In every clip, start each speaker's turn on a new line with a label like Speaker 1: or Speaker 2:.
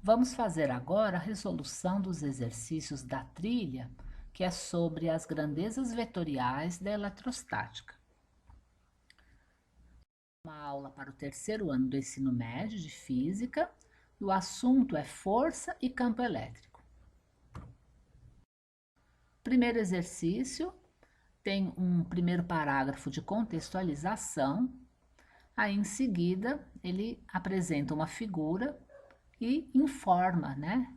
Speaker 1: Vamos fazer agora a resolução dos exercícios da trilha, que é sobre as grandezas vetoriais da eletrostática. Uma aula para o terceiro ano do ensino médio de física, e o assunto é força e campo elétrico. Primeiro exercício tem um primeiro parágrafo de contextualização, aí em seguida ele apresenta uma figura e informa,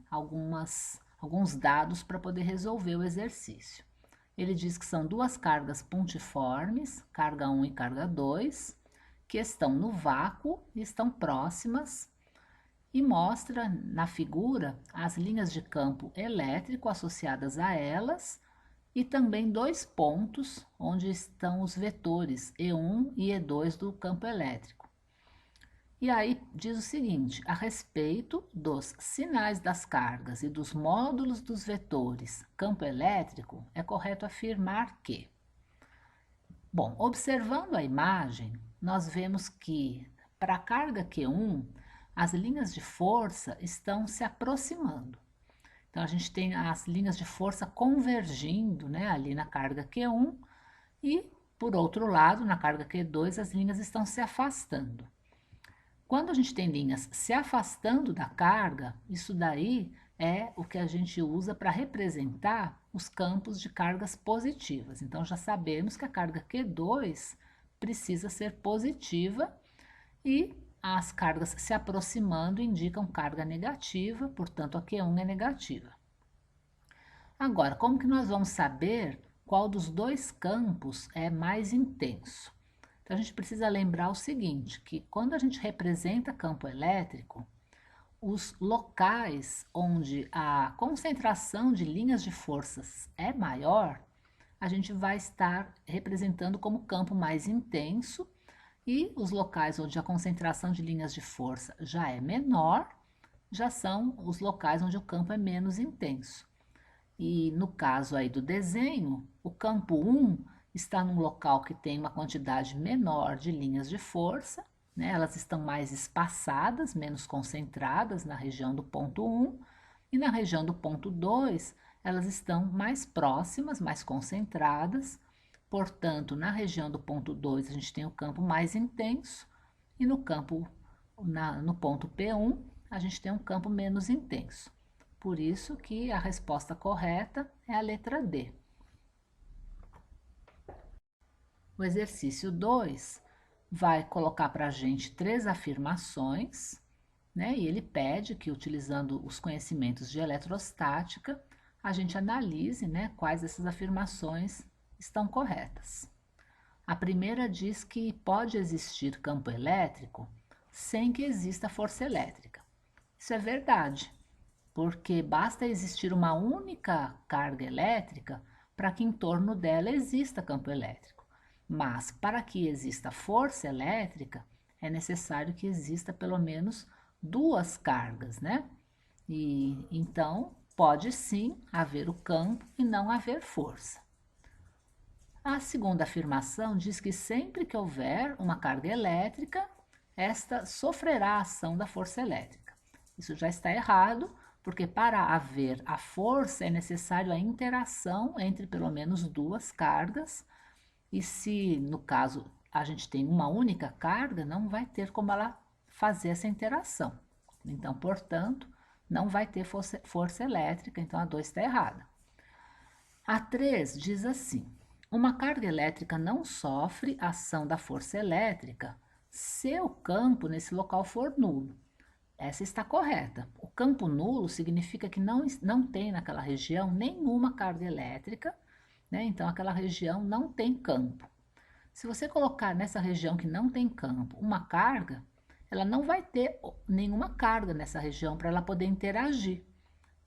Speaker 1: alguns dados para poder resolver o exercício. Ele diz que são duas cargas pontiformes, carga 1 e carga 2, que estão no vácuo e estão próximas, e mostra na figura as linhas de campo elétrico associadas a elas e também dois pontos onde estão os vetores E1 e E2 do campo elétrico. E aí diz o seguinte: a respeito dos sinais das cargas e dos módulos dos vetores campo elétrico, é correto afirmar que, bom, observando a imagem, nós vemos que para a carga Q1, as linhas de força estão se aproximando. Então, a gente tem as linhas de força convergindo, né, ali na carga Q1 e, por outro lado, na carga Q2, as linhas estão se afastando. Quando a gente tem linhas se afastando da carga, isso daí é o que a gente usa para representar os campos de cargas positivas. Então, já sabemos que a carga Q2 precisa ser positiva e as cargas se aproximando indicam carga negativa, portanto, a Q1 é negativa. Agora, como que nós vamos saber qual dos dois campos é mais intenso? Então, a gente precisa lembrar o seguinte, que quando a gente representa campo elétrico, os locais onde a concentração de linhas de forças é maior, a gente vai estar representando como campo mais intenso, e os locais onde a concentração de linhas de força já é menor, já são os locais onde o campo é menos intenso. E no caso aí do desenho, o campo 1 está num local que tem uma quantidade menor de linhas de força, né? Elas estão mais espaçadas, menos concentradas na região do ponto 1, e na região do ponto 2, elas estão mais próximas, mais concentradas. Portanto, na região do ponto 2, a gente tem o campo mais intenso, e no ponto P1, a gente tem um campo menos intenso. Por isso que a resposta correta é a letra D. O exercício 2 vai colocar para a gente três afirmações, né? E ele pede que, utilizando os conhecimentos de eletrostática, a gente analise, né, quais dessas afirmações estão corretas. A primeira diz que pode existir campo elétrico sem que exista força elétrica. Isso é verdade, porque basta existir uma única carga elétrica para que em torno dela exista campo elétrico. Mas para que exista força elétrica, é necessário que exista pelo menos duas cargas, né? E então pode sim haver o campo e não haver força. A segunda afirmação diz que sempre que houver uma carga elétrica, esta sofrerá a ação da força elétrica. Isso já está errado, porque para haver a força é necessário a interação entre pelo menos duas cargas, e se no caso a gente tem uma única carga, não vai ter como ela fazer essa interação. Então, portanto, não vai ter força elétrica, então a 2 está errada. A 3 diz assim: uma carga elétrica não sofre ação da força elétrica se o campo nesse local for nulo. Essa está correta. O campo nulo significa que não tem naquela região nenhuma carga elétrica, né? Então aquela região não tem campo. Se você colocar nessa região que não tem campo uma carga, ela não vai ter nenhuma carga nessa região para ela poder interagir.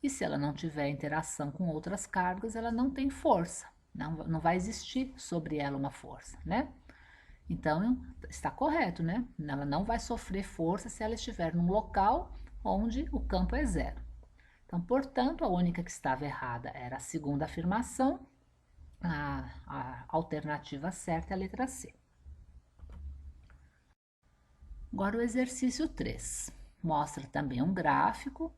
Speaker 1: E se ela não tiver interação com outras cargas, ela não tem força, não vai existir sobre ela uma força, né? Então, está correto, né? Ela não vai sofrer força se ela estiver num local onde o campo é zero. Então, portanto, a única que estava errada era a segunda afirmação, a alternativa certa é a letra C. Agora o exercício 3. Mostra também um gráfico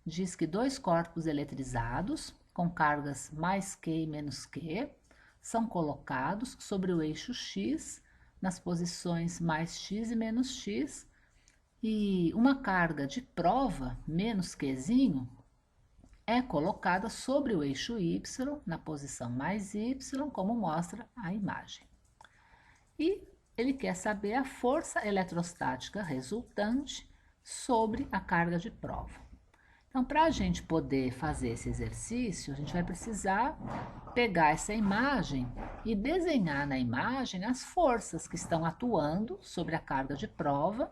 Speaker 1: diz que dois corpos eletrizados, com cargas mais Q e menos Q, são colocados sobre o eixo X, nas posições mais X e menos X, e uma carga de prova, menos Qzinho, é colocada sobre o eixo Y, na posição mais Y, como mostra a imagem. E ele quer saber a força eletrostática resultante sobre a carga de prova. Então, para a gente poder fazer esse exercício, a gente vai precisar pegar essa imagem e desenhar na imagem as forças que estão atuando sobre a carga de prova,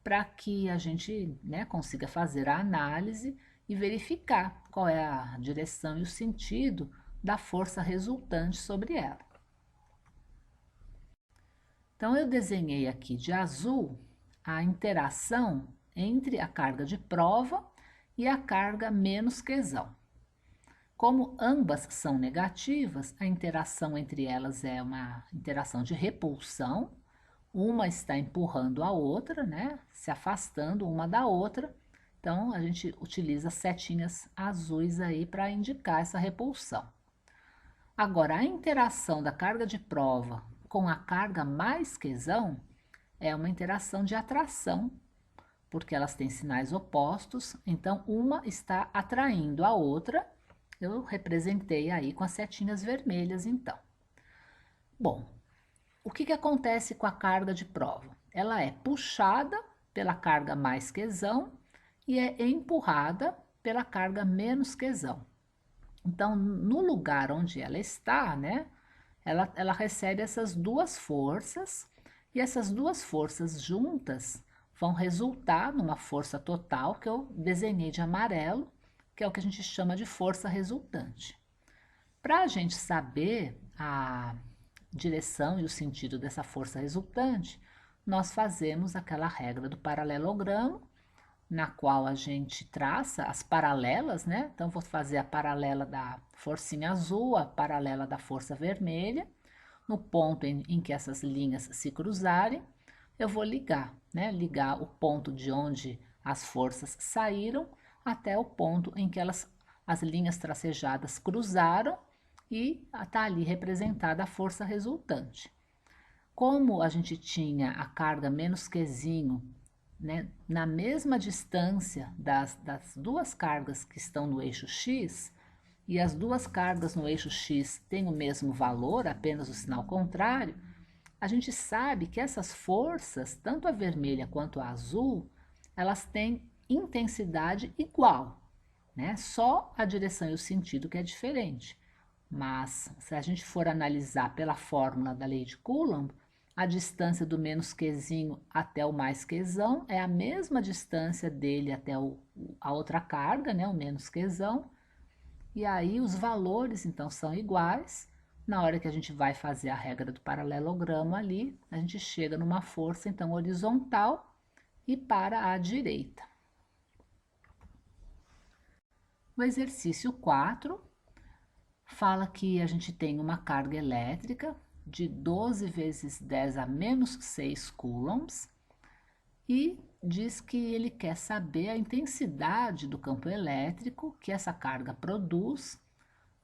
Speaker 1: para que a gente, né, consiga fazer a análise e verificar qual é a direção e o sentido da força resultante sobre ela. Então, eu desenhei aqui de azul a interação entre a carga de prova e a carga menos Qzão. Como ambas são negativas, a interação entre elas é uma interação de repulsão. Uma está empurrando a outra, né? Se afastando uma da outra. Então, a gente utiliza setinhas azuis aí para indicar essa repulsão. Agora, a interação da carga de prova com a carga mais Qzão é uma interação de atração, porque elas têm sinais opostos, então uma está atraindo a outra. Eu representei aí com as setinhas vermelhas, então. Bom, o que acontece com a carga de prova? Ela é puxada pela carga mais Qzão e é empurrada pela carga menos Qzão. Então, no lugar onde ela está, né, ela recebe essas duas forças, e essas duas forças juntas vão resultar numa força total que eu desenhei de amarelo, que é o que a gente chama de força resultante. Para a gente saber a direção e o sentido dessa força resultante, nós fazemos aquela regra do paralelogramo, na qual a gente traça as paralelas, né? Então, vou fazer a paralela da forcinha azul, a paralela da força vermelha. No ponto em que essas linhas se cruzarem, eu vou ligar, né? Ligar o ponto de onde as forças saíram até o ponto em que as linhas tracejadas cruzaram e está ali representada a força resultante. Como a gente tinha a carga menos Qzinho, né, na mesma distância das duas cargas que estão no eixo X, e as duas cargas no eixo X têm o mesmo valor, apenas o sinal contrário, a gente sabe que essas forças, tanto a vermelha quanto a azul, elas têm intensidade igual, né? Só a direção e o sentido que é diferente. Mas, se a gente for analisar pela fórmula da lei de Coulomb, a distância do menos Qzinho até o mais Qzão é a mesma distância dele até a outra carga, né, o menos Qzão. E aí os valores, então, são iguais. Na hora que a gente vai fazer a regra do paralelogramo ali, a gente chega numa força, então, horizontal e para a direita. O exercício 4 fala que a gente tem uma carga elétrica de 12 vezes 10 a menos 6 coulombs e diz que ele quer saber a intensidade do campo elétrico que essa carga produz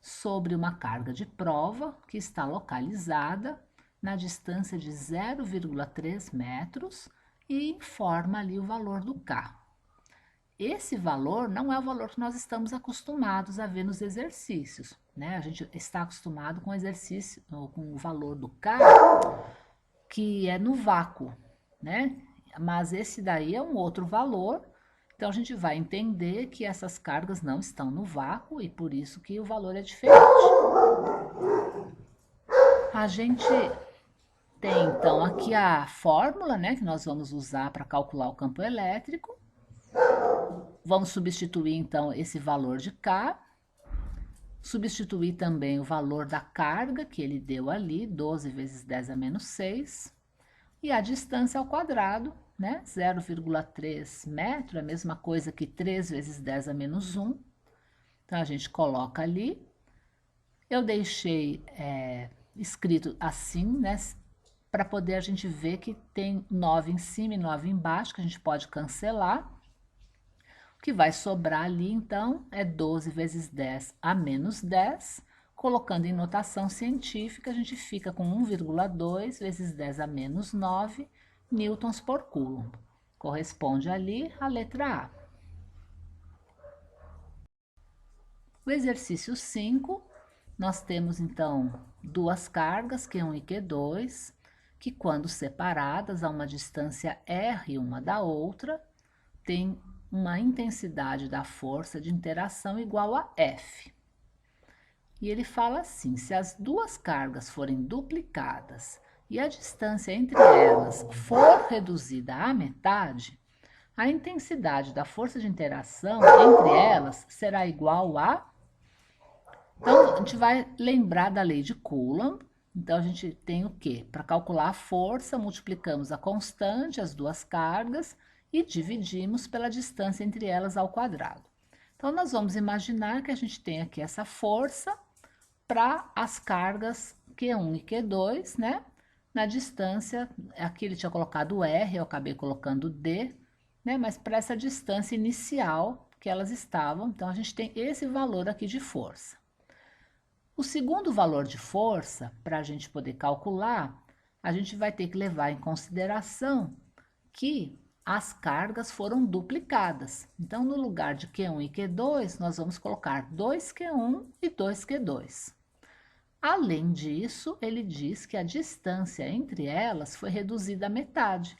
Speaker 1: sobre uma carga de prova que está localizada na distância de 0,3 metros e informa ali o valor do K. Esse valor não é o valor que nós estamos acostumados a ver nos exercícios, né? A gente está acostumado com o exercício, com o valor do K, que é no vácuo, né? Mas esse daí é um outro valor, então a gente vai entender que essas cargas não estão no vácuo e por isso que o valor é diferente. A gente tem então aqui a fórmula, né, que nós vamos usar para calcular o campo elétrico. Vamos substituir então esse valor de K, substituir também o valor da carga que ele deu ali, 12 vezes 10 a menos 6, e a distância ao quadrado, né? 0,3 metro, é a mesma coisa que 3 vezes 10 a menos 1. Então, a gente coloca ali. Eu deixei escrito assim, né? Para poder a gente ver que tem 9 em cima e 9 embaixo, que a gente pode cancelar. O que vai sobrar ali, então, é 12 vezes 10 a menos 10. Colocando em notação científica, a gente fica com 1,2 vezes 10 a menos 9 newtons por coulomb. Corresponde ali à letra A. O exercício 5, nós temos então duas cargas, Q1 e Q2, que quando separadas a uma distância R uma da outra, tem uma intensidade da força de interação igual a F. E ele fala assim: se as duas cargas forem duplicadas e a distância entre elas for reduzida à metade, a intensidade da força de interação entre elas será igual a... Então, a gente vai lembrar da lei de Coulomb. Então, a gente tem o quê? Para calcular a força, multiplicamos a constante, as duas cargas, e dividimos pela distância entre elas ao quadrado. Então, nós vamos imaginar que a gente tem aqui essa força para as cargas Q1 e Q2, né? Na distância, aqui ele tinha colocado R, eu acabei colocando D, né? Mas para essa distância inicial que elas estavam, então a gente tem esse valor aqui de força. O segundo valor de força, para a gente poder calcular, a gente vai ter que levar em consideração que as cargas foram duplicadas. Então, no lugar de Q1 e Q2, nós vamos colocar 2Q1 e 2Q2. Além disso, ele diz que a distância entre elas foi reduzida à metade.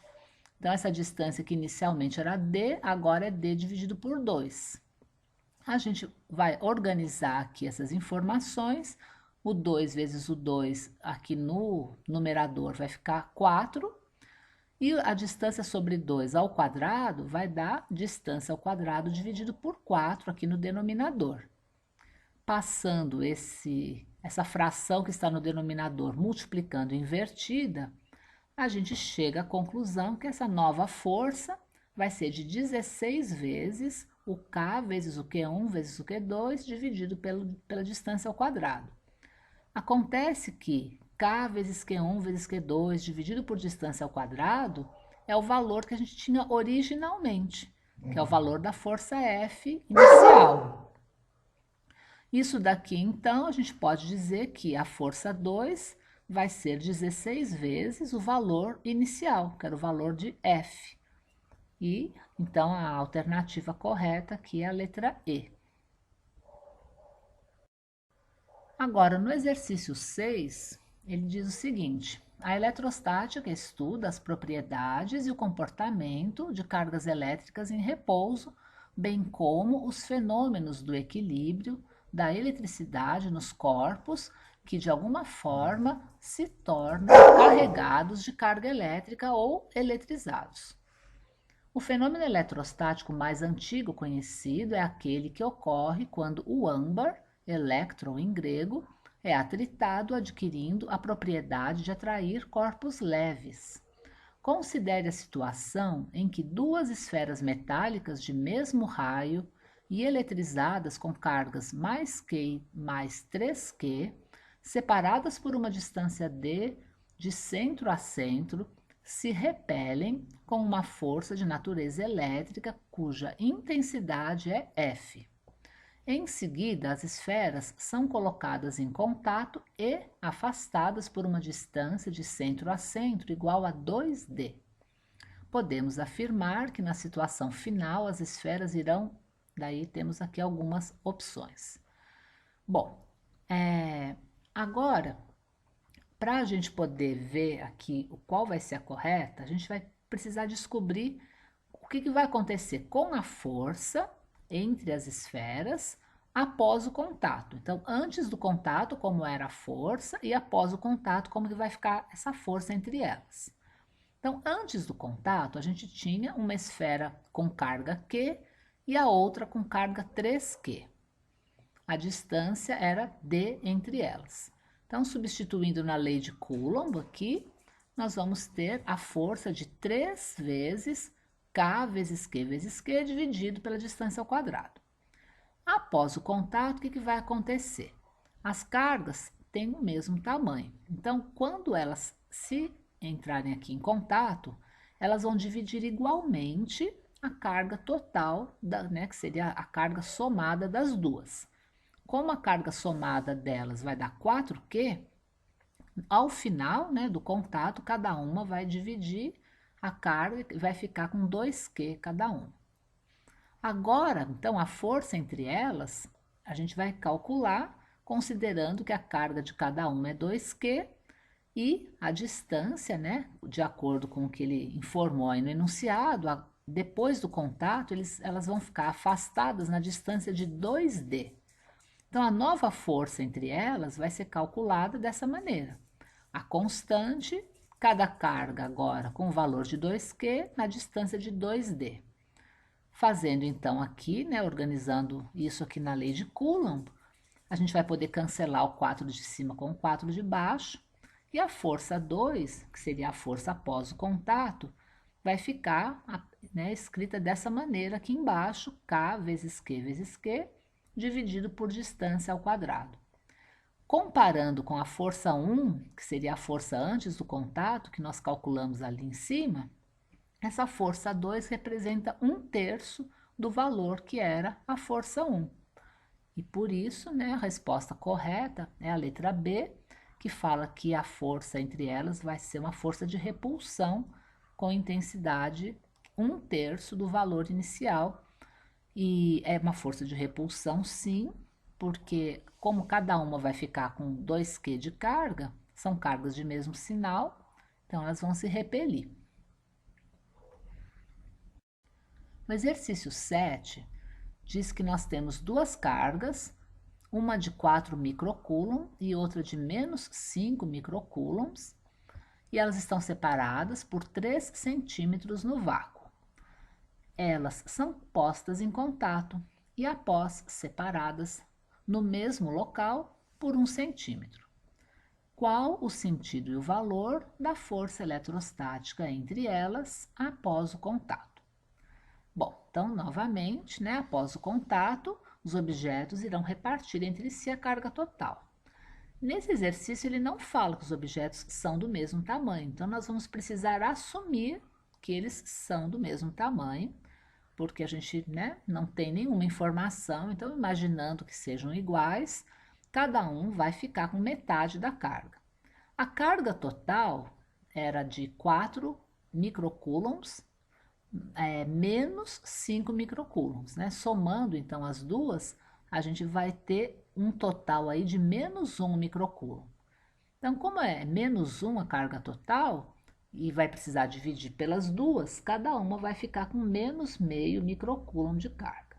Speaker 1: Então, essa distância que inicialmente era D, agora é D dividido por 2. A gente vai organizar aqui essas informações. O 2 vezes o 2 aqui no numerador vai ficar 4. E a distância sobre 2 ao quadrado vai dar distância ao quadrado dividido por 4 aqui no denominador. Passando essa fração que está no denominador multiplicando invertida, a gente chega à conclusão que essa nova força vai ser de 16 vezes o K vezes o Q1 vezes o Q2 dividido pela distância ao quadrado. Acontece que K vezes Q1 vezes Q2 dividido por distância ao quadrado é o valor que a gente tinha originalmente, que é o valor da força F inicial. Isso daqui, então, a gente pode dizer que a força 2 vai ser 16 vezes o valor inicial, que era o valor de F. E, então, a alternativa correta aqui é a letra E. Agora, no exercício 6, ele diz o seguinte: a eletrostática estuda as propriedades e o comportamento de cargas elétricas em repouso, bem como os fenômenos do equilíbrio da eletricidade nos corpos que, de alguma forma, se tornam carregados de carga elétrica ou eletrizados. O fenômeno eletrostático mais antigo conhecido é aquele que ocorre quando o âmbar, elétron em grego, é atritado, adquirindo a propriedade de atrair corpos leves. Considere a situação em que duas esferas metálicas de mesmo raio e eletrizadas com cargas mais Q mais 3Q, separadas por uma distância D de centro a centro, se repelem com uma força de natureza elétrica cuja intensidade é F. Em seguida, as esferas são colocadas em contato e afastadas por uma distância de centro a centro igual a 2D. Podemos afirmar que na situação final as esferas irão... Daí temos aqui algumas opções. Bom, agora, para a gente poder ver aqui qual vai ser a correta, a gente vai precisar descobrir o que vai acontecer com a força entre as esferas após o contato. Então, antes do contato, como era a força, e após o contato, como que vai ficar essa força entre elas. Então, antes do contato, a gente tinha uma esfera com carga Q e a outra com carga 3Q. A distância era D entre elas. Então, substituindo na lei de Coulomb aqui, nós vamos ter a força de 3 vezes K vezes Q vezes Q dividido pela distância ao quadrado. Após o contato, o que vai acontecer? As cargas têm o mesmo tamanho. Então, quando elas se entrarem aqui em contato, elas vão dividir igualmente a carga total, que seria a carga somada das duas. Como a carga somada delas vai dar 4Q, ao final, do contato, cada uma vai dividir a carga e vai ficar com 2Q cada uma. Agora, então, a força entre elas, a gente vai calcular considerando que a carga de cada uma é 2Q e a distância, de acordo com o que ele informou aí no enunciado, depois do contato, elas vão ficar afastadas na distância de 2D. Então, a nova força entre elas vai ser calculada dessa maneira. A constante, cada carga agora com o valor de 2Q na distância de 2D. Fazendo então aqui, organizando isso aqui na lei de Coulomb, a gente vai poder cancelar o 4 de cima com o 4 de baixo, e a força 2, que seria a força após o contato, vai ficar escrita dessa maneira aqui embaixo, K vezes Q, dividido por distância ao quadrado. Comparando com a força 1, que seria a força antes do contato, que nós calculamos ali em cima, essa força 2 representa 1/3 do valor que era a força 1. E por isso, a resposta correta é a letra B, que fala que a força entre elas vai ser uma força de repulsão com intensidade 1/3 do valor inicial. E é uma força de repulsão, sim, porque como cada uma vai ficar com 2Q de carga, são cargas de mesmo sinal, então elas vão se repelir. O exercício 7 diz que nós temos duas cargas, uma de 4 microcoulomb e outra de menos 5 microcoulombs, e elas estão separadas por 3 centímetros no vácuo. Elas são postas em contato e após separadas no mesmo local por 1 centímetro. Qual o sentido e o valor da força eletrostática entre elas após o contato? Bom, então, novamente, após o contato, os objetos irão repartir entre si a carga total. Nesse exercício, ele não fala que os objetos são do mesmo tamanho, então nós vamos precisar assumir que eles são do mesmo tamanho, porque a gente não tem nenhuma informação, então imaginando que sejam iguais, cada um vai ficar com metade da carga. A carga total era de 4 microcoulombs, menos 5 microcoulombs, Somando então as duas, a gente vai ter um total aí de menos 1 microcoulomb. Então, como é menos 1 a carga total, e vai precisar dividir pelas duas, cada uma vai ficar com menos meio microcoulomb de carga.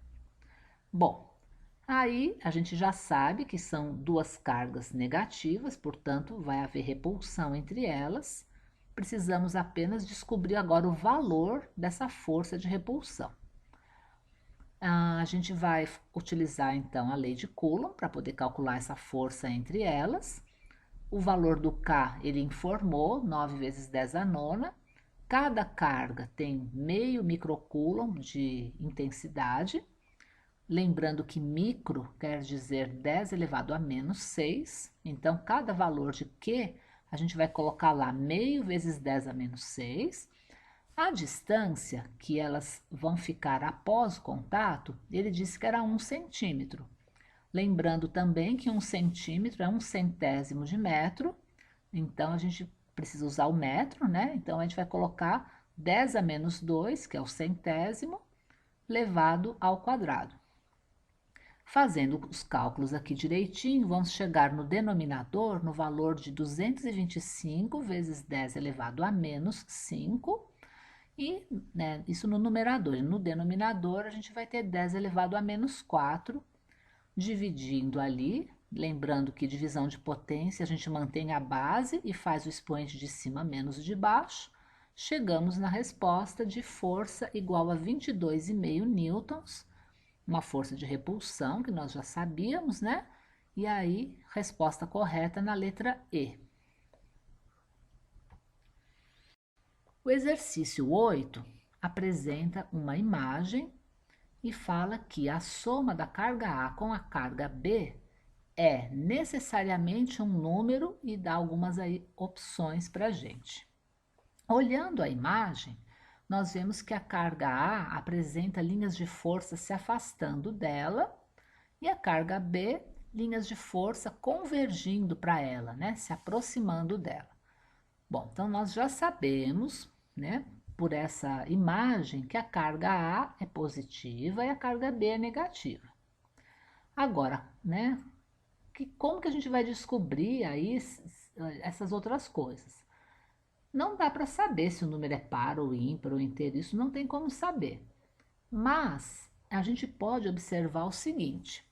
Speaker 1: Bom, aí a gente já sabe que são duas cargas negativas, portanto, vai haver repulsão entre elas. Precisamos apenas descobrir agora o valor dessa força de repulsão. A gente vai utilizar então a lei de Coulomb para poder calcular essa força entre elas. O valor do K ele informou, 9 vezes 10 a nona. Cada carga tem meio microcoulomb de intensidade. Lembrando que micro quer dizer 10 elevado a menos 6. Então, cada valor de Q, a gente vai colocar lá meio vezes 10 a menos 6. A distância que elas vão ficar após o contato, ele disse que era 1 centímetro. Lembrando também que 1 centímetro é 1 centésimo de metro, então a gente precisa usar o metro, Então a gente vai colocar 10 a menos 2, que é o centésimo, elevado ao quadrado. Fazendo os cálculos aqui direitinho, vamos chegar no denominador no valor de 225 vezes 10 elevado a menos 5, e isso no numerador. E no denominador, a gente vai ter 10 elevado a menos 4, dividindo ali, lembrando que divisão de potência, a gente mantém a base e faz o expoente de cima menos o de baixo. Chegamos na resposta de força igual a 22,5 newtons, uma força de repulsão que nós já sabíamos, E aí, resposta correta na letra E. O exercício 8 apresenta uma imagem e fala que a soma da carga A com a carga B é necessariamente um número e dá algumas aí opções para a gente. Olhando a imagem, nós vemos que a carga A apresenta linhas de força se afastando dela e a carga B, linhas de força convergindo para ela, né? Se aproximando dela. Bom, então nós já sabemos, né, por essa imagem, que a carga A é positiva e a carga B é negativa. Agora, né, como que a gente vai descobrir aí essas outras coisas? Não dá para saber se o número é par ou ímpar ou inteiro, isso não tem como saber. Mas a gente pode observar o seguinte: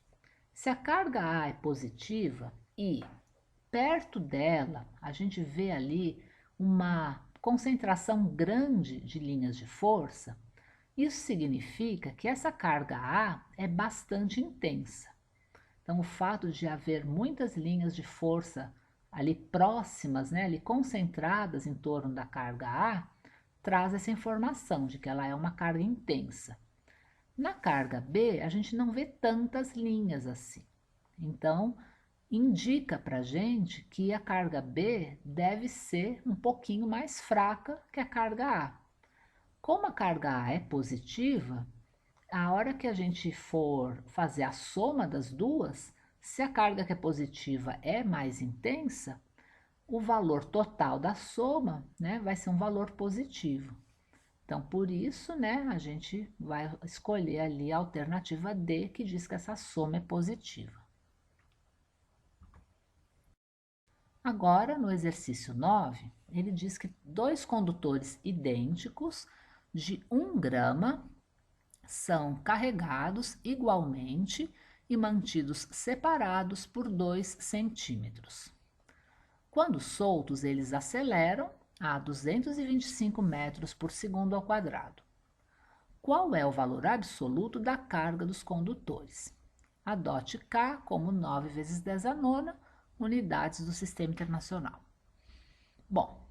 Speaker 1: se a carga A é positiva e perto dela a gente vê ali uma concentração grande de linhas de força, isso significa que essa carga A é bastante intensa. Então, o fato de haver muitas linhas de força ali próximas, né, ali concentradas em torno da carga A, traz essa informação de que ela é uma carga intensa. Na carga B, a gente não vê tantas linhas assim. Então, indica para a gente que a carga B deve ser um pouquinho mais fraca que a carga A. Como a carga A é positiva, a hora que a gente for fazer a soma das duas, se a carga que é positiva é mais intensa, o valor total da soma, né, vai ser um valor positivo. Então, por isso, né, a gente vai escolher ali a alternativa D, que diz que essa soma é positiva. Agora, no exercício 9, ele diz que dois condutores idênticos de 1 grama são carregados igualmente e mantidos separados por 2 centímetros. Quando soltos, eles aceleram a 225 metros por segundo ao quadrado. Qual é o valor absoluto da carga dos condutores? Adote K como 9 vezes 10 a nona unidades do Sistema Internacional. Bom,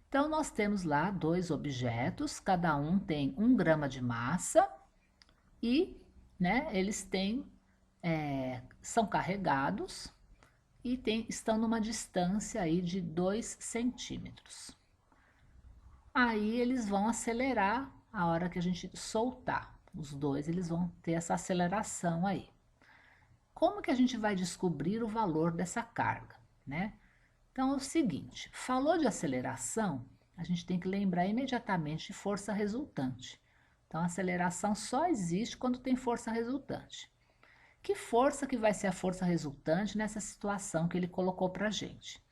Speaker 1: então nós temos lá dois objetos, cada um tem 1 grama de massa e, né, eles são carregados e estão numa distância aí de 2 centímetros. Aí eles vão acelerar a hora que a gente soltar. Os dois, eles vão ter essa aceleração aí. Como que a gente vai descobrir o valor dessa carga, né? Então é o seguinte, falou de aceleração, a gente tem que lembrar imediatamente de força resultante. Então a aceleração só existe quando tem força resultante. Que força que vai ser a força resultante nessa situação que ele colocou para a gente?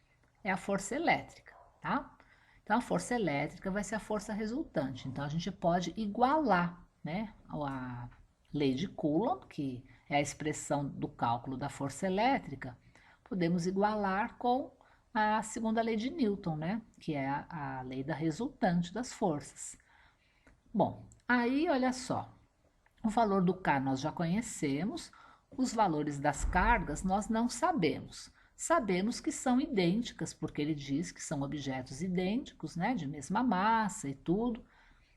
Speaker 1: É a força elétrica, tá? Então a força elétrica vai ser a força resultante. Então a gente pode igualar, né, a lei de Coulomb, que é a expressão do cálculo da força elétrica, podemos igualar com a segunda lei de Newton, né, que é a lei da resultante das forças. Bom, aí olha só, o valor do K nós já conhecemos, os valores das cargas nós não sabemos. Sabemos que são idênticas, porque ele diz que são objetos idênticos, né, de mesma massa e tudo,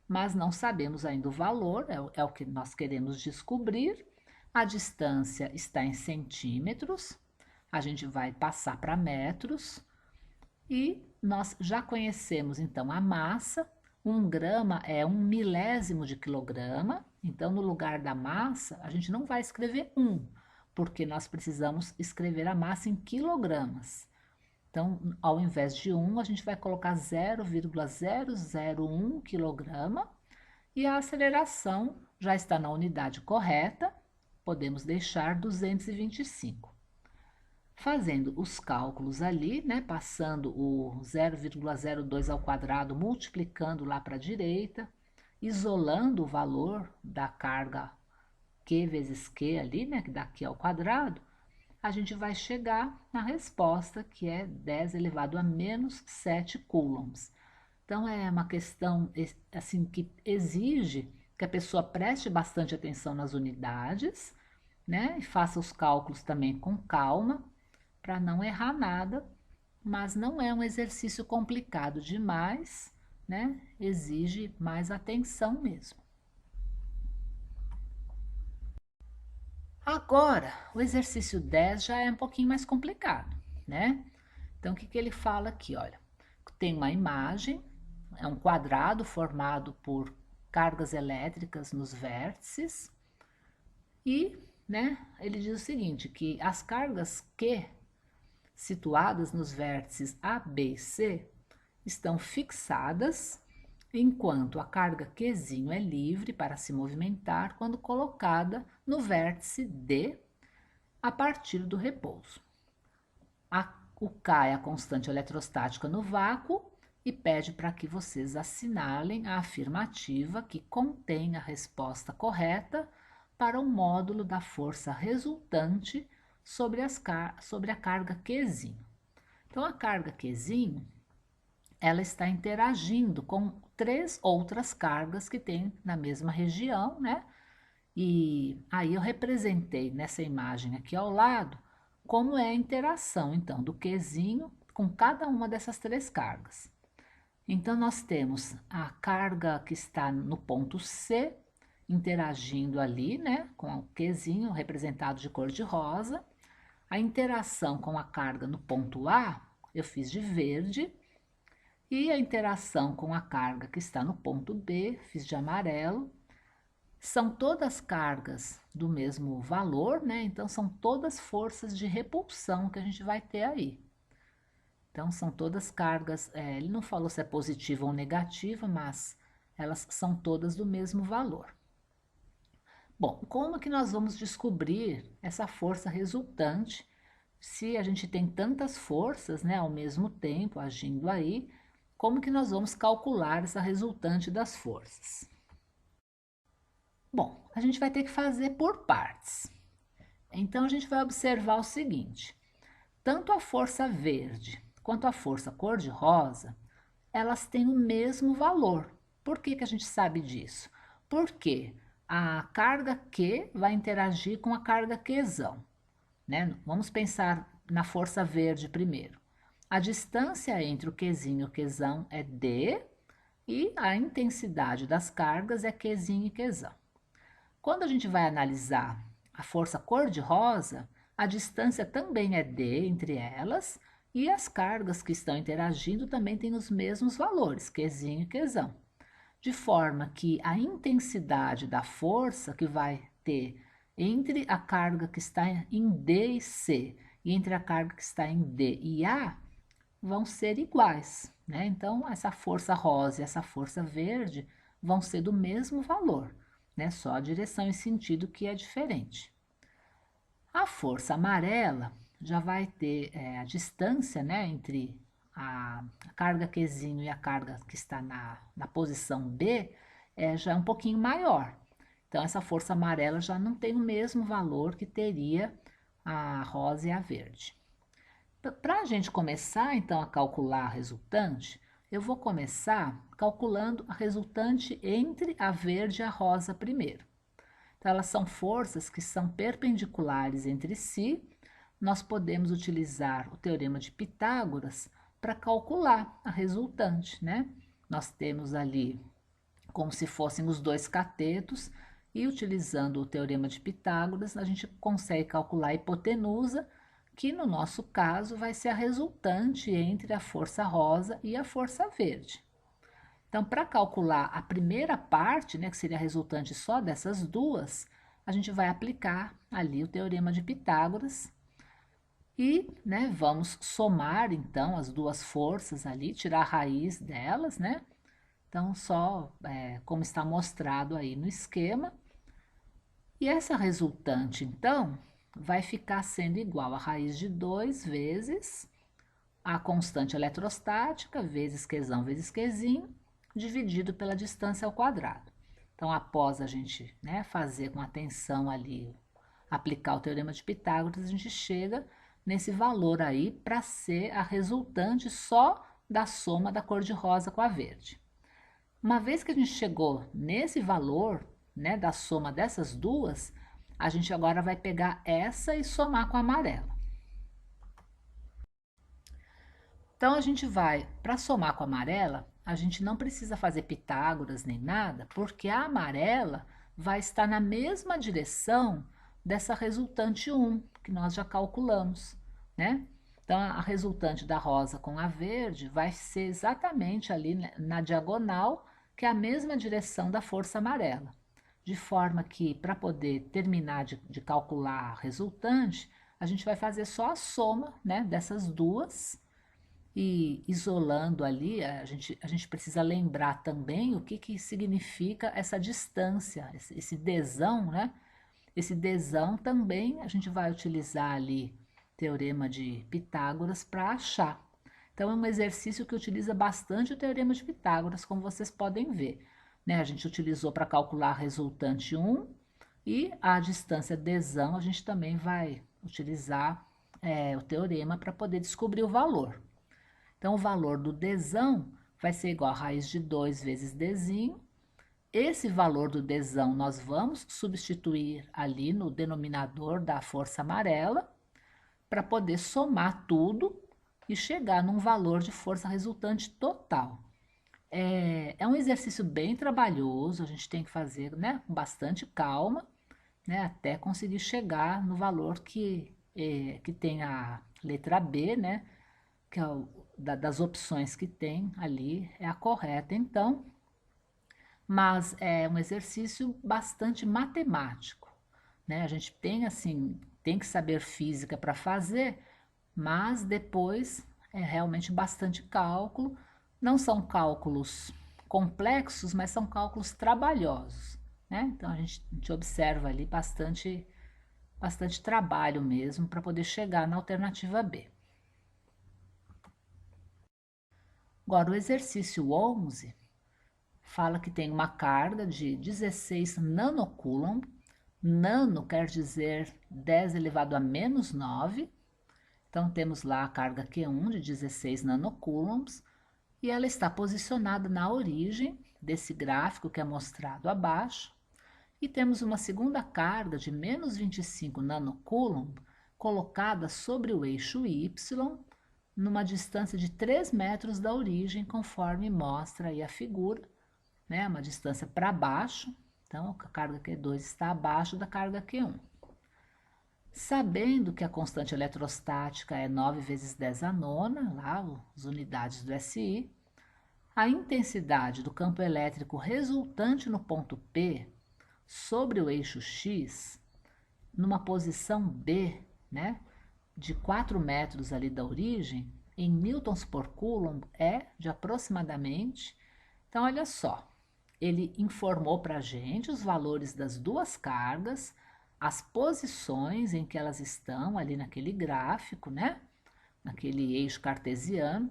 Speaker 1: mas não sabemos ainda o valor, é o que nós queremos descobrir. A distância está em centímetros, a gente vai passar para metros e nós já conhecemos então a massa. 1 grama é 1 milésimo de quilograma, então no lugar da massa a gente não vai escrever 1, porque nós precisamos escrever a massa em quilogramas. Então, ao invés de 1, a gente vai colocar 0,001 quilograma e a aceleração já está na unidade correta, podemos deixar 225. Fazendo os cálculos ali, né, passando o 0,02 ao quadrado, multiplicando lá para a direita, isolando o valor da carga Q vezes Q ali, né, que dá Q ao quadrado, a gente vai chegar na resposta, que é 10 elevado a menos 7 coulombs. Então, é uma questão assim, que exige que a pessoa preste bastante atenção nas unidades, né, e faça os cálculos também com calma, para não errar nada, mas não é um exercício complicado demais, né, exige mais atenção mesmo. Agora, o exercício 10 já é um pouquinho mais complicado, né? Então, o que ele fala aqui? Olha, tem uma imagem, é um quadrado formado por cargas elétricas nos vértices e, né, ele diz o seguinte, que as cargas Q situadas nos vértices A, B e C estão fixadas, enquanto a carga Qzinho é livre para se movimentar quando colocada no vértice D a partir do repouso. O K é a constante eletrostática no vácuo e pede para que vocês assinalem a afirmativa que contém a resposta correta para o módulo da força resultante sobre a carga Qzinho. Então, a carga Qzinho, ela está interagindo com 3 outras cargas que tem na mesma região, né? E aí eu representei nessa imagem aqui ao lado como é a interação, então, do Qzinho com cada uma dessas 3 cargas. Então, nós temos a carga que está no ponto C, interagindo ali, né, com o Qzinho, representado de cor de rosa. A interação com a carga no ponto A, eu fiz de verde. E a interação com a carga que está no ponto B, fiz de amarelo. São todas cargas do mesmo valor, né? Então, são todas forças de repulsão que a gente vai ter aí. Então, são todas cargas, ele não falou se é positiva ou negativa, mas elas são todas do mesmo valor. Bom, como que nós vamos descobrir essa força resultante se a gente tem tantas forças, né, ao mesmo tempo agindo aí? Como que nós vamos calcular essa resultante das forças? Bom, a gente vai ter que fazer por partes. Então, a gente vai observar o seguinte: tanto a força verde quanto a força cor-de-rosa, elas têm o mesmo valor. Por que que a gente sabe disso? Porque a carga Q vai interagir com a carga Qzão, né? Vamos pensar na força verde primeiro. A distância entre o Qzinho e o Qzão é D e a intensidade das cargas é Qzinho e Qzão. Quando a gente vai analisar a força cor-de-rosa, a distância também é D entre elas e as cargas que estão interagindo também têm os mesmos valores, Qzinho e Qzão. De forma que a intensidade da força que vai ter entre a carga que está em D e C e entre a carga que está em D e A vão ser iguais, né? Então, essa força rosa e essa força verde vão ser do mesmo valor, né? Só a direção e sentido que é diferente. A força amarela já vai ter a distância, né, entre a carga Qzinho e a carga que está na posição B já é um pouquinho maior. Então, essa força amarela já não tem o mesmo valor que teria a rosa e a verde. Para a gente começar, então, a calcular a resultante, eu vou começar calculando a resultante entre a verde e a rosa primeiro. Então, elas são forças que são perpendiculares entre si. Nós podemos utilizar o teorema de Pitágoras para calcular a resultante, né? Nós temos ali como se fossem os dois catetos e utilizando o teorema de Pitágoras, a gente consegue calcular a hipotenusa, que no nosso caso vai ser a resultante entre a força rosa e a força verde. Então, para calcular a primeira parte, né, que seria a resultante só dessas duas, a gente vai aplicar ali o teorema de Pitágoras e, né, vamos somar então as duas forças ali, tirar a raiz delas, né? Então, só como está mostrado aí no esquema. E essa resultante, então, vai ficar sendo igual a raiz de 2 vezes a constante eletrostática, vezes Qzão vezes Qzinho, dividido pela distância ao quadrado. Então, após a gente, né, fazer com atenção ali, aplicar o teorema de Pitágoras, a gente chega nesse valor aí para ser a resultante só da soma da cor de rosa com a verde. Uma vez que a gente chegou nesse valor, né, da soma dessas duas, a gente agora vai pegar essa e somar com a amarela. Então, a gente vai, para somar com a amarela, a gente não precisa fazer Pitágoras nem nada, porque a amarela vai estar na mesma direção dessa resultante 1, que nós já calculamos, né? Então, a resultante da rosa com a verde vai ser exatamente ali na diagonal, que é a mesma direção da força amarela. De forma que, para poder terminar de calcular a resultante, a gente vai fazer só a soma, né, dessas duas. E isolando ali, a gente precisa lembrar também o que significa essa distância, esse desão, né? Esse desão também a gente vai utilizar ali teorema de Pitágoras para achar. Então, é um exercício que utiliza bastante o teorema de Pitágoras, como vocês podem ver. Né? A gente utilizou para calcular a resultante 1 e a distância desão a gente também vai utilizar o teorema para poder descobrir o valor. Então, o valor do desão vai ser igual a raiz de 2 vezes desinho. Esse valor do desão nós vamos substituir ali no denominador da força amarela para poder somar tudo e chegar num valor de força resultante total. É um exercício bem trabalhoso, a gente tem que fazer, né, com bastante calma, né, até conseguir chegar no valor que tem a letra B, né, que é das opções que tem ali, é a correta. Então, mas é um exercício bastante matemático, né? A gente tem assim, tem que saber física para fazer, mas depois é realmente bastante cálculo. Não são cálculos complexos, mas são cálculos trabalhosos, né? Então a gente observa ali bastante trabalho mesmo para poder chegar na alternativa B. Agora, o exercício 11 fala que tem uma carga de 16 nanocoulomb. Nano quer dizer 10 elevado a menos 9. Então, temos lá a carga Q1 de 16 nanocoulombs e ela está posicionada na origem desse gráfico que é mostrado abaixo. E temos uma segunda carga de menos 25 nanocoulomb colocada sobre o eixo Y, numa distância de 3 metros da origem, conforme mostra aí a figura, né? Uma distância para baixo, então a carga Q2 está abaixo da carga Q1. Sabendo que a constante eletrostática é 9 vezes 10 a nona, lá as unidades do SI, a intensidade do campo elétrico resultante no ponto P sobre o eixo X, numa posição B, né, de 4 metros ali da origem, em newtons por coulomb, é de aproximadamente. Então, olha só, ele informou para a gente os valores das duas cargas, as posições em que elas estão ali naquele gráfico, né? Naquele eixo cartesiano,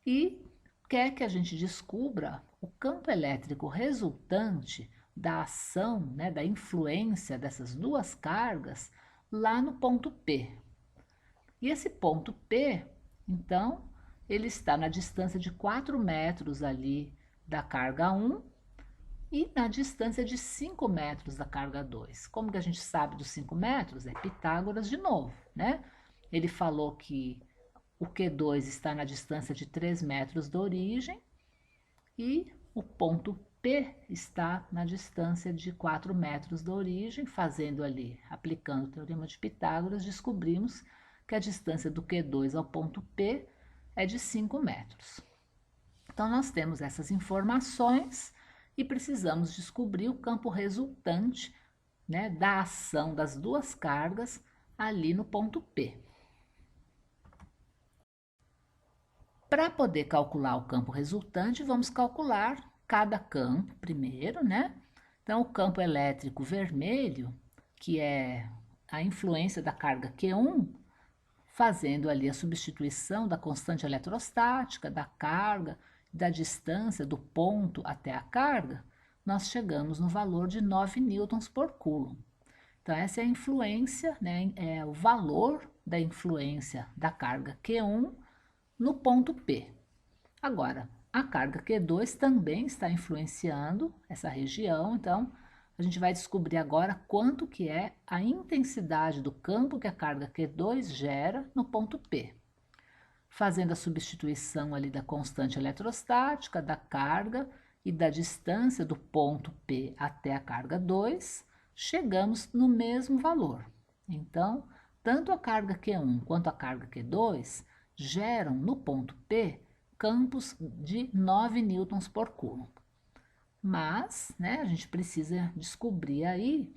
Speaker 1: e quer que a gente descubra o campo elétrico resultante da ação, né, da influência dessas duas cargas lá no ponto P. E esse ponto P, então, ele está na distância de 4 metros ali da carga 1 e na distância de 5 metros da carga 2. Como que a gente sabe dos 5 metros? É Pitágoras de novo, né? Ele falou que o Q2 está na distância de 3 metros da origem e o ponto P está na distância de 4 metros da origem, fazendo ali, aplicando o teorema de Pitágoras, descobrimos que a distância do Q2 ao ponto P é de 5 metros. Então, nós temos essas informações e precisamos descobrir o campo resultante, né, da ação das duas cargas ali no ponto P. Para poder calcular o campo resultante, vamos calcular cada campo primeiro, né? Então, o campo elétrico vermelho, que é a influência da carga Q1, fazendo ali a substituição da constante eletrostática, da carga, da distância do ponto até a carga, nós chegamos no valor de 9 newtons por coulomb. Então, essa é a influência, né, é o valor da influência da carga Q1 no ponto P. Agora, a carga Q2 também está influenciando essa região, então a gente vai descobrir agora quanto que é a intensidade do campo que a carga Q2 gera no ponto P. Fazendo a substituição ali da constante eletrostática, da carga e da distância do ponto P até a carga 2, chegamos no mesmo valor. Então, tanto a carga Q1 quanto a carga Q2 geram no ponto P campos de 9 newtons por coulomb. Mas, né, a gente precisa descobrir aí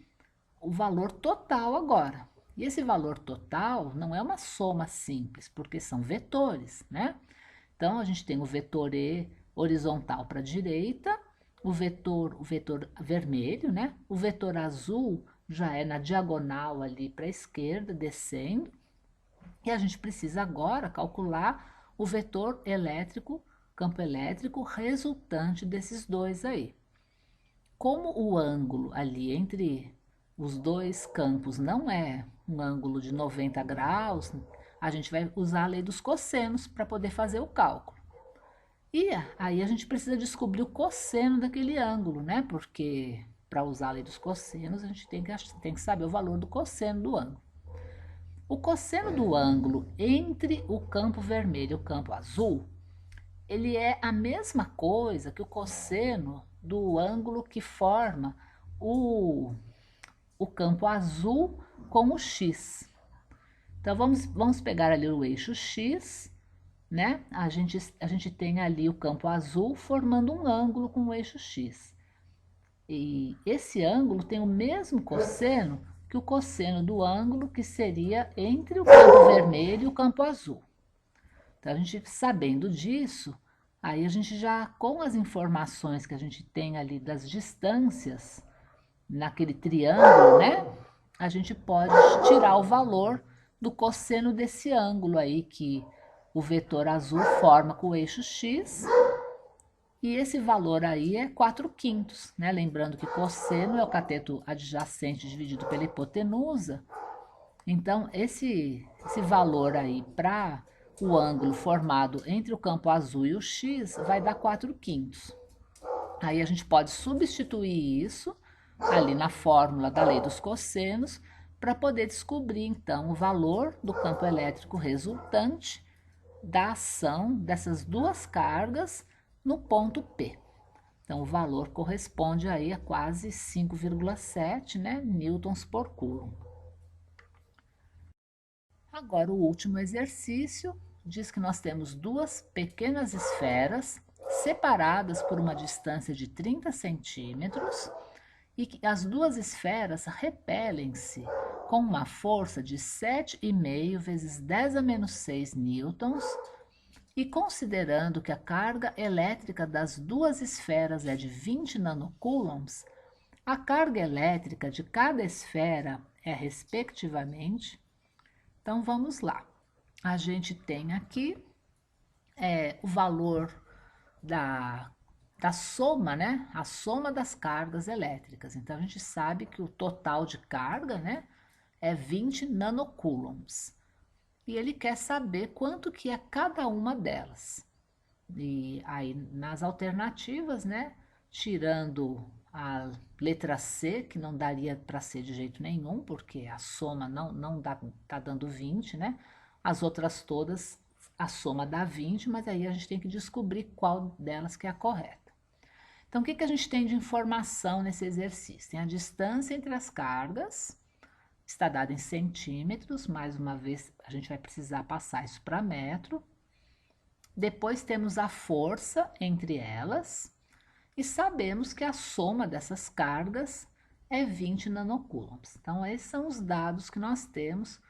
Speaker 1: o valor total agora. E esse valor total não é uma soma simples, porque são vetores, né? Então, a gente tem o vetor E horizontal para a direita, o vetor vermelho, né? O vetor azul já é na diagonal ali para a esquerda, descendo. E a gente precisa agora calcular o vetor elétrico, campo elétrico resultante desses dois aí. Como o ângulo ali entre os dois campos não é um ângulo de 90 graus, a gente vai usar a lei dos cossenos para poder fazer o cálculo. E aí a gente precisa descobrir o cosseno daquele ângulo, né? Porque para usar a lei dos cossenos, a gente tem que saber o valor do cosseno do ângulo. O cosseno do ângulo entre o campo vermelho e o campo azul, ele é a mesma coisa que o cosseno do ângulo que forma o campo azul com o x. Então, vamos pegar ali o eixo x, né? A gente tem ali o campo azul formando um ângulo com o eixo x. E esse ângulo tem o mesmo cosseno que o cosseno do ângulo que seria entre o campo vermelho e o campo azul. Então, a gente sabendo disso, aí a gente já, com as informações que a gente tem ali das distâncias, naquele triângulo, né? A gente pode tirar o valor do cosseno desse ângulo aí que o vetor azul forma com o eixo x. E esse valor aí é 4/5, né? Lembrando que cosseno é o cateto adjacente dividido pela hipotenusa. Então, esse valor aí para o ângulo formado entre o campo azul e o x vai dar 4/5. Aí a gente pode substituir isso ali na fórmula da lei dos cossenos para poder descobrir então o valor do campo elétrico resultante da ação dessas duas cargas no ponto P. Então o valor corresponde aí a quase 5,7, né, newtons por coulomb. Agora o último exercício diz que nós temos duas pequenas esferas separadas por uma distância de 30 centímetros e que as duas esferas repelem-se com uma força de 7,5 vezes 10 a menos 6 newtons, e considerando que a carga elétrica das duas esferas é de 20 nanocoulombs, a carga elétrica de cada esfera é, respectivamente. Então vamos lá. A gente tem aqui o valor da soma, né? A soma das cargas elétricas. Então, a gente sabe que o total de carga, né, é 20 nanocoulombs. E ele quer saber quanto que é cada uma delas. E aí, nas alternativas, né, tirando a letra C, que não daria para ser de jeito nenhum, porque a soma não tá dando 20, né? As outras todas, a soma dá 20, mas aí a gente tem que descobrir qual delas que é a correta. Então, o que a gente tem de informação nesse exercício? Tem a distância entre as cargas, está dada em centímetros, mais uma vez a gente vai precisar passar isso para metro. Depois temos a força entre elas e sabemos que a soma dessas cargas é 20 nanocoulombs. Então, esses são os dados que nós temos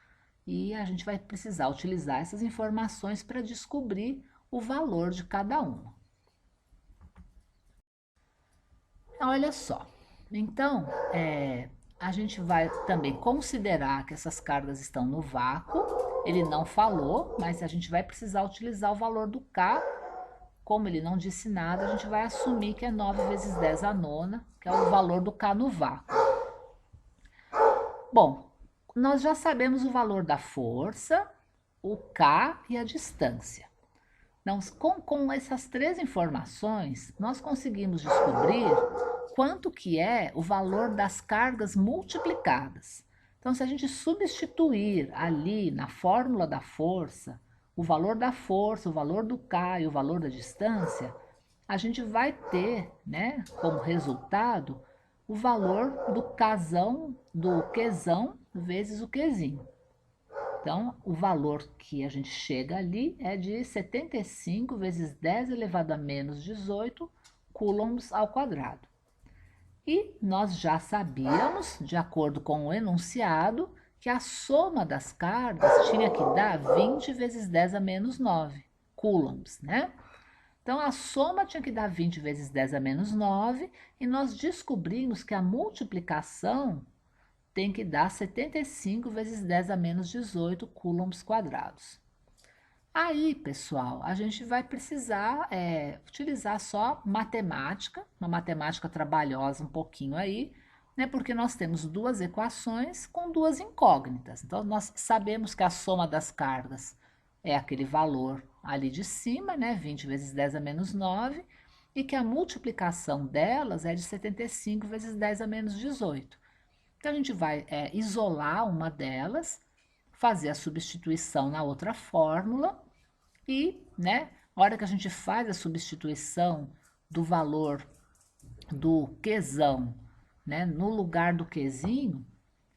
Speaker 1: e a gente vai precisar utilizar essas informações para descobrir o valor de cada uma. Olha só, então, a gente vai também considerar que essas cargas estão no vácuo. Ele não falou, mas a gente vai precisar utilizar o valor do K. Como ele não disse nada, a gente vai assumir que é 9 vezes 10 a nona, que é o valor do K no vácuo. Bom, nós já sabemos o valor da força, o K e a distância. Então, com essas três informações, nós conseguimos descobrir quanto que é o valor das cargas multiplicadas. Então, se a gente substituir ali na fórmula da força, o valor da força, o valor do K e o valor da distância, a gente vai ter, né, como resultado, o valor do Kzão, do Qzão vezes o Qzinho. Então, o valor que a gente chega ali é de 75 vezes 10 elevado a menos 18 coulombs ao quadrado. E nós já sabíamos, de acordo com o enunciado, que a soma das cargas tinha que dar 20 vezes 10 a menos 9 coulombs, né? Então, a soma tinha que dar 20 vezes 10 a menos 9 e nós descobrimos que a multiplicação tem que dar 75 vezes 10 a menos 18 coulombs quadrados. Aí, pessoal, a gente vai precisar utilizar só matemática, uma matemática trabalhosa um pouquinho aí, né? Porque nós temos duas equações com duas incógnitas. Então, nós sabemos que a soma das cargas é aquele valor ali de cima, né? 20 vezes 10 a menos 9, e que a multiplicação delas é de 75 vezes 10 a menos 18. Então, a gente vai isolar uma delas, fazer a substituição na outra fórmula e, né, a hora que a gente faz a substituição do valor do Qzão, né, no lugar do Qzinho,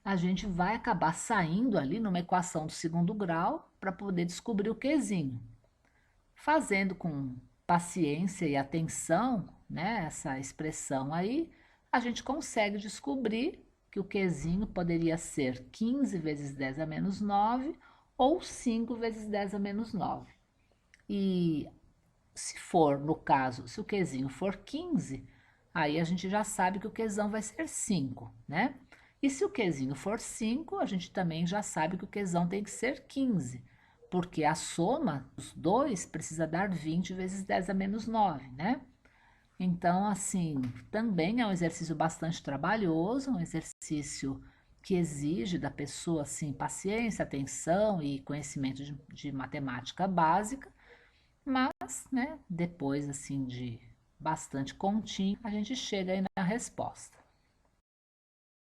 Speaker 1: a gente vai acabar saindo ali numa equação do segundo grau para poder descobrir o Qzinho. Fazendo com paciência e atenção, né, essa expressão aí, a gente consegue descobrir que o Qzinho poderia ser 15 vezes 10 a menos 9 ou 5 vezes 10 a menos 9. E se for, no caso, se o Qzinho for 15, aí a gente já sabe que o Qzão vai ser 5, né? E se o Qzinho for 5, a gente também já sabe que o Qzão tem que ser 15, porque a soma dos dois precisa dar 20 vezes 10 a menos 9, né? Então, assim, também é um exercício bastante trabalhoso, um exercício que exige da pessoa, assim, paciência, atenção e conhecimento de matemática básica, mas, né, depois, assim, de bastante continho, a gente chega aí na resposta.